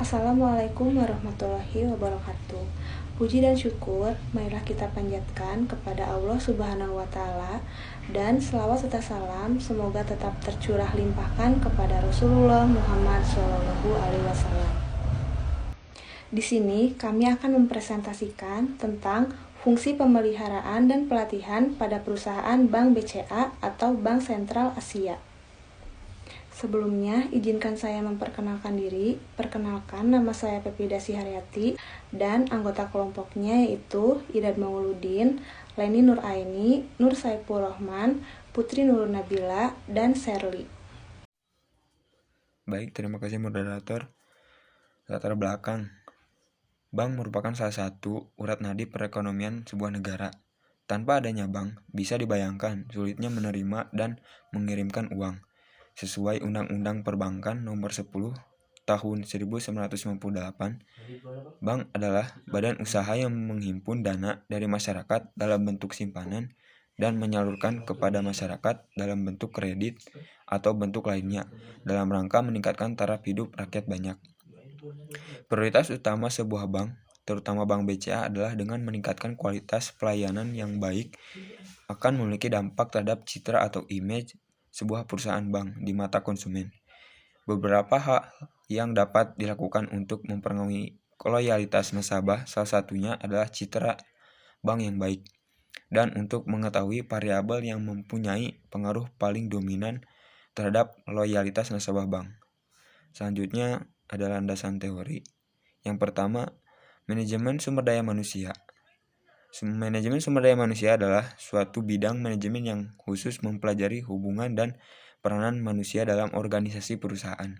Assalamualaikum warahmatullahi wabarakatuh. Puji dan syukur marilah kita panjatkan kepada Allah Subhanahu wa taala dan selawat serta salam semoga tetap tercurah limpahkan kepada Rasulullah Muhammad SAW. Di sini kami akan mempresentasikan tentang fungsi pemeliharaan dan pelatihan pada perusahaan Bank BCA atau Bank Sentral Asia. Sebelumnya, izinkan saya memperkenalkan diri. Perkenalkan, nama saya Pepidasi Haryati dan anggota kelompoknya yaitu Idad Mauludin, Leni Nuraini, Nur Saiful Rahman, Putri Nurul Nabila, dan Sherly. Baik, terima kasih moderator. Latar belakang. Bank merupakan salah satu urat nadi perekonomian sebuah negara. Tanpa adanya bank, bisa dibayangkan sulitnya menerima dan mengirimkan uang. Sesuai Undang-Undang Perbankan Nomor 10 Tahun 1998, bank adalah badan usaha yang menghimpun dana dari masyarakat dalam bentuk simpanan dan menyalurkan kepada masyarakat dalam bentuk kredit atau bentuk lainnya dalam rangka meningkatkan taraf hidup rakyat banyak. Prioritas utama sebuah bank, terutama Bank BCA, adalah dengan meningkatkan kualitas pelayanan yang baik akan memiliki dampak terhadap citra atau image sebuah perusahaan bank di mata konsumen. Beberapa hal yang dapat dilakukan untuk mempengaruhi loyalitas nasabah, salah satunya adalah citra bank yang baik. Dan untuk mengetahui variabel yang mempunyai pengaruh paling dominan terhadap loyalitas nasabah bank. Selanjutnya ada landasan teori. Yang pertama, manajemen sumber daya manusia. Manajemen sumber daya manusia adalah suatu bidang manajemen yang khusus mempelajari hubungan dan peranan manusia dalam organisasi perusahaan.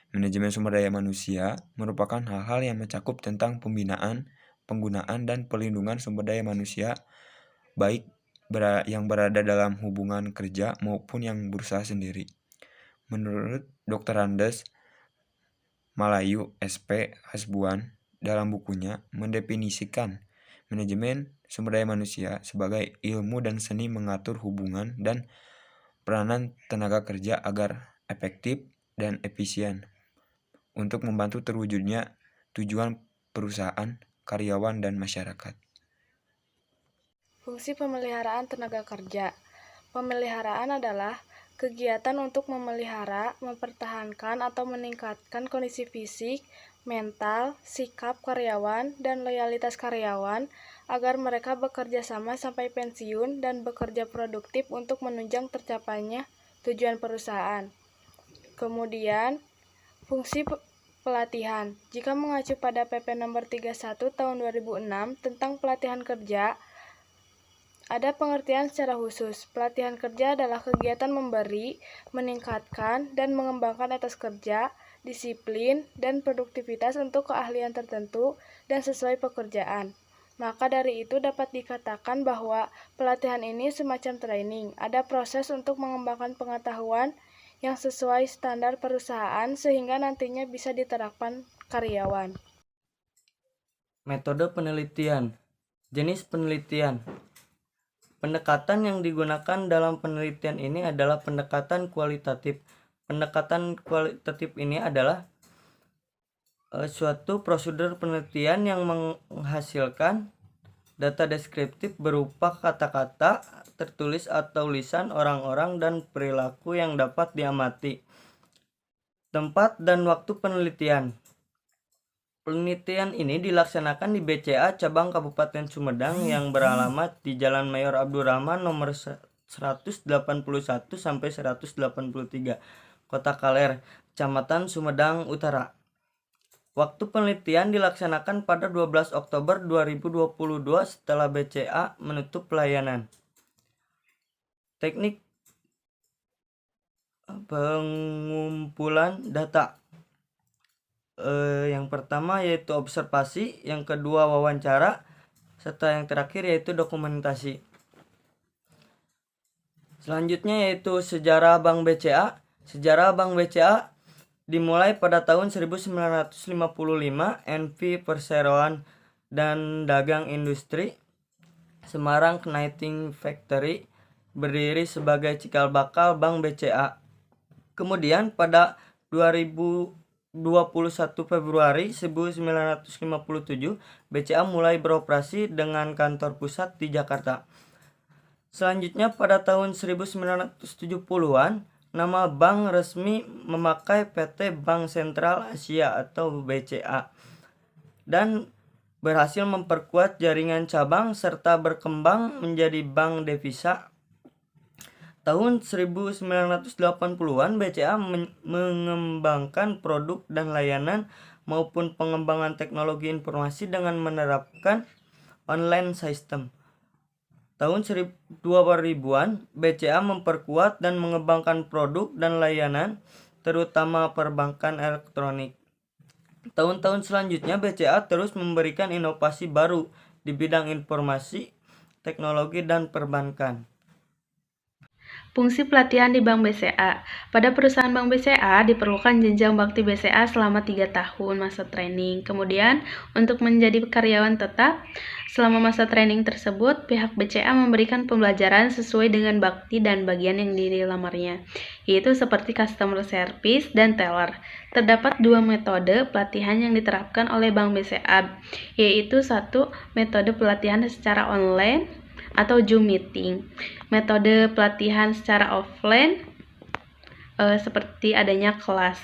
Manajemen sumber daya manusia merupakan hal-hal yang mencakup tentang pembinaan, penggunaan, dan pelindungan sumber daya manusia, baik yang berada dalam hubungan kerja maupun yang berusaha sendiri. Menurut Dr. Andes Malayu SP Hasbuan dalam bukunya mendefinisikan manajemen sumber daya manusia sebagai ilmu dan seni mengatur hubungan dan peranan tenaga kerja agar efektif dan efisien untuk membantu terwujudnya tujuan perusahaan, karyawan, dan masyarakat. Fungsi pemeliharaan tenaga kerja. Pemeliharaan adalah kegiatan untuk memelihara, mempertahankan, atau meningkatkan kondisi fisik, mental, sikap karyawan, dan loyalitas karyawan agar mereka bekerja sama sampai pensiun dan bekerja produktif untuk menunjang tercapainya tujuan perusahaan. Kemudian, fungsi pelatihan. Jika mengacu pada PP nomor 31 tahun 2006 tentang pelatihan kerja, ada pengertian secara khusus. Pelatihan kerja adalah kegiatan memberi, meningkatkan, dan mengembangkan etos kerja, disiplin, dan produktivitas untuk keahlian tertentu dan sesuai pekerjaan. Maka dari itu dapat dikatakan bahwa pelatihan ini semacam training. Ada proses untuk mengembangkan pengetahuan yang sesuai standar perusahaan sehingga nantinya bisa diterapkan karyawan. Metode penelitian. Jenis penelitian. Pendekatan yang digunakan dalam penelitian ini adalah pendekatan kualitatif. Pendekatan kualitatif ini adalah suatu prosedur penelitian yang menghasilkan data deskriptif berupa kata-kata tertulis atau lisan orang-orang dan perilaku yang dapat diamati. Tempat dan waktu penelitian. Penelitian ini dilaksanakan di BCA cabang Kabupaten Sumedang yang beralamat di Jalan Mayor Abdurrahman nomor 181 sampai 183, Kota Kaler, Kecamatan Sumedang Utara. Waktu penelitian dilaksanakan pada 12 Oktober 2022 setelah BCA menutup pelayanan. Teknik pengumpulan data. Yang pertama yaitu observasi, yang kedua wawancara, serta yang terakhir yaitu dokumentasi. Selanjutnya yaitu sejarah Bank BCA. Sejarah Bank BCA dimulai pada tahun 1955. NV Perseroan dan Dagang Industri Semarang Knitting Factory berdiri sebagai cikal bakal Bank BCA. Kemudian pada 2000 21 Februari 1957, BCA mulai beroperasi dengan kantor pusat di Jakarta. Selanjutnya pada tahun 1970-an, nama bank resmi memakai PT Bank Sentral Asia atau BCA dan berhasil memperkuat jaringan cabang serta berkembang menjadi bank devisa. Tahun 1980-an BCA mengembangkan produk dan layanan maupun pengembangan teknologi informasi dengan menerapkan online system. Tahun 2000-an BCA memperkuat dan mengembangkan produk dan layanan terutama perbankan elektronik. Tahun-tahun selanjutnya BCA terus memberikan inovasi baru di bidang informasi, teknologi dan perbankan. Fungsi pelatihan di Bank BCA. Pada perusahaan Bank BCA diperlukan jenjang bakti BCA selama 3 tahun masa training. Kemudian, untuk menjadi karyawan tetap, selama masa training tersebut, pihak BCA memberikan pembelajaran sesuai dengan bakti dan bagian yang dilamarnya, yaitu seperti customer service dan teller. Terdapat 2 metode pelatihan yang diterapkan oleh Bank BCA, yaitu 1. Metode pelatihan secara online atau Zoom meeting. Metode pelatihan secara offline seperti adanya kelas.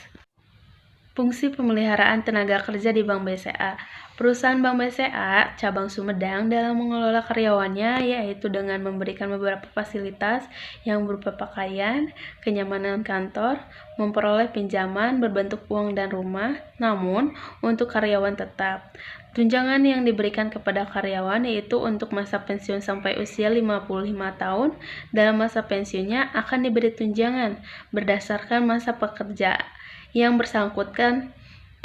Fungsi pemeliharaan tenaga kerja di Bank BCA. Perusahaan Bank BCA cabang Sumedang dalam mengelola karyawannya yaitu dengan memberikan beberapa fasilitas yang berupa pakaian, kenyamanan kantor, memperoleh pinjaman berbentuk uang dan rumah. Namun, untuk karyawan tetap, tunjangan yang diberikan kepada karyawan yaitu untuk masa pensiun sampai usia 55 tahun. Dalam masa pensiunnya akan diberi tunjangan berdasarkan masa pekerja yang bersangkutan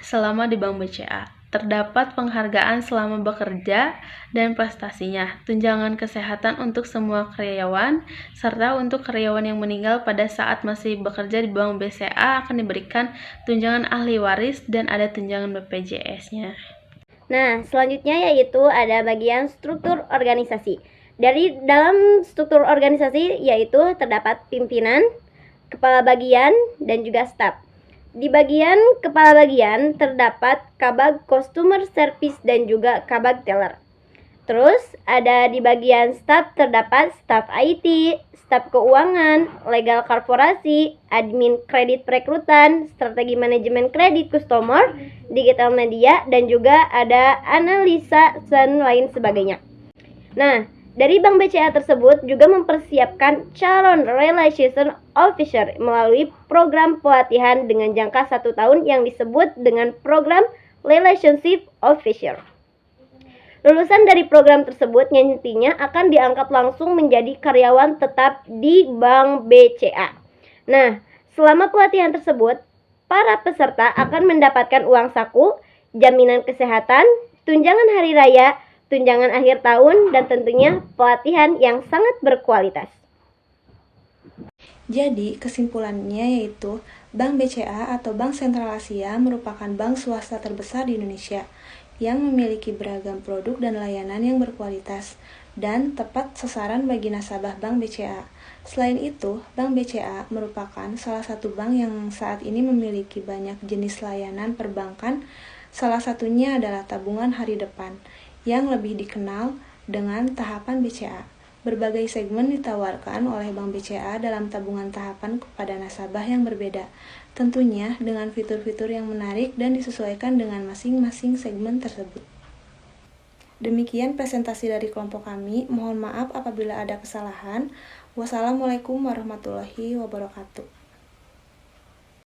selama di Bank BCA. Terdapat penghargaan selama bekerja dan prestasinya, tunjangan kesehatan untuk semua karyawan, serta untuk karyawan yang meninggal pada saat masih bekerja di Bank BCA akan diberikan tunjangan ahli waris dan ada tunjangan BPJS-nya. Nah, selanjutnya yaitu ada bagian struktur organisasi. Dari dalam struktur organisasi yaitu terdapat pimpinan, kepala bagian, dan juga staf. Di bagian kepala bagian terdapat kabag customer service dan juga kabag teller. Terus ada di bagian staf terdapat staf IT, staf keuangan, legal korporasi, admin kredit perekrutan, strategi manajemen kredit customer, digital media, dan juga ada analisa dan lain sebagainya. Nah, dari Bank BCA tersebut juga mempersiapkan calon relation officer melalui program pelatihan dengan jangka 1 tahun yang disebut dengan program relationship officer. Lulusan dari program tersebut nantinya akan diangkat langsung menjadi karyawan tetap di Bank BCA. Nah, selama pelatihan tersebut, para peserta akan mendapatkan uang saku, jaminan kesehatan, tunjangan hari raya, tunjangan akhir tahun, dan tentunya pelatihan yang sangat berkualitas. Jadi, kesimpulannya yaitu Bank BCA atau Bank Sentral Asia merupakan bank swasta terbesar di Indonesia yang memiliki beragam produk dan layanan yang berkualitas dan tepat sasaran bagi nasabah Bank BCA. Selain itu, Bank BCA merupakan salah satu bank yang saat ini memiliki banyak jenis layanan perbankan. Salah satunya adalah tabungan hari depan, yang lebih dikenal dengan tahapan BCA. Berbagai segmen ditawarkan oleh Bank BCA dalam tabungan tahapan kepada nasabah yang berbeda, tentunya dengan fitur-fitur yang menarik dan disesuaikan dengan masing-masing segmen tersebut. Demikian presentasi dari kelompok kami. Mohon maaf apabila ada kesalahan. Wassalamualaikum warahmatullahi wabarakatuh.